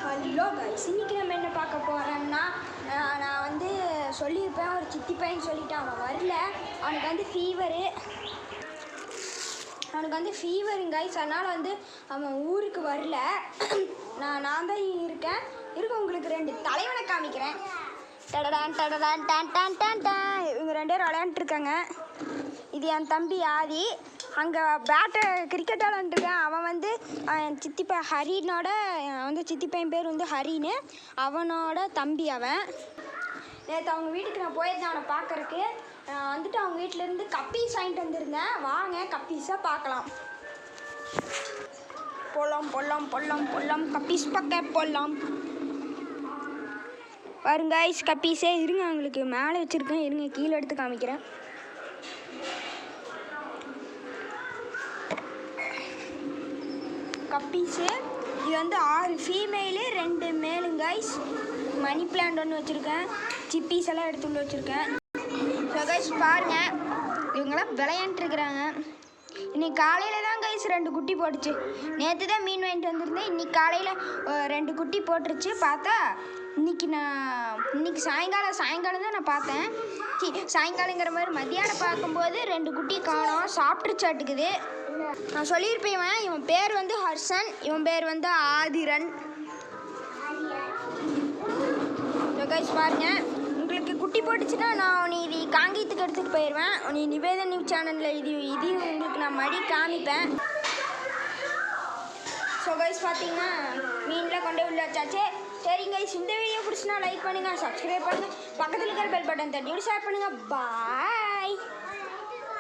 Hello guys, இன்றைக்கி நம்ம என்ன பார்க்க போகிறோம்னா, நான் வந்து சொல்லியிருப்பேன் ஒரு சித்தி பையன் சொல்லிவிட்டு அவன் வரல. அவனுக்கு வந்து ஃபீவருங்க கைஸ். அதனால் வந்து அவன் ஊருக்கு வரல. நான் தான் இருக்கேன். உங்களுக்கு 2 தலைவனை காமிக்கிறேன். டடடான் டடடான் டான் டான் டான் டான். இவங்க 2 பேரும் விளையாண்டுருக்காங்க. இது என் தம்பி ஆதி. அங்கே கிரிக்கெட் விளாண்டுருக்கேன். அவன் வந்து என் சித்தி பையன் ஹரினோட சித்தி பையன் பேர் வந்து ஹரின்னு, அவனோட தம்பி அவன். நேற்று அவங்க வீட்டுக்கு நான் போயிருந்தேன் அவனை பார்க்கறக்கு. வந்துட்டு அவங்க வீட்டிலேருந்து கப்பீஸ் வாங்கிட்டு வந்திருந்தேன். வாங்க கப்பீஸாக பார்க்கலாம். பொல்லாம் கப்பீஸ் பக்க போடலாம். பாருங்க ஐஸ் கப்பீஸே. இருங்க, அவங்களுக்கு மேலே வச்சுருக்கேன். இருங்க கீழே எடுத்து காமிக்கிறேன். கப்பீஸு இது வந்து 6 ஃபீமேலு 2 மேலுங்க கைஸ். மணி பிளான்ட் ஒன்று வச்சுருக்கேன். சிப்பீஸ் எல்லாம் எடுத்து உள்ள வச்சுருக்கேன். ஸோ கைஸ் பாருங்கள், இவங்களாம் விளையாண்டுருக்குறாங்க. இன்றைக்கி காலையில் தான் கைஸ் 2 குட்டி போட்டுச்சு. நேற்று தான் மீன் வாங்கிட்டு வந்திருந்தேன். இன்றைக்கி காலையில் 2 குட்டி போட்டுருச்சு. பார்த்தா இன்றைக்கி சாயங்காலம் தான் நான் பார்த்தேன். சாயங்காலங்கிற மாதிரி மத்தியானம் பார்க்கும்போது 2 குட்டி காணோம். சாப்பிட்டுச்சாட்டுக்குது. நான் சொல்லியிருப்பேன் இவன் பேர் வந்து ஹர்ஷன், இவன் பேர் வந்து ஆதிரன். கைஸ் பாருங்க, உங்களுக்கு குட்டி போட்டுச்சுன்னா நான் இது காங்கேயத்துக்கு எடுத்துகிட்டு போயிடுவேன். நிவேதன் நியூஸ் சேனலில் இது உங்களுக்கு நான் மடி காமிப்பேன். ஸோ கைஸ் பார்த்தீங்கன்னா மீன்லாம் கொண்டே உள்ள வச்சாச்சு. சரிங்க கைஸ், இந்த வீடியோ பிடிச்சினா லைக் பண்ணுங்கள், சப்ஸ்கிரைப் பண்ணுங்கள், பக்கத்தில் இருக்கிற பெல் பட்டன் தட்டி ஷேர் பண்ணுங்கள். பாய்.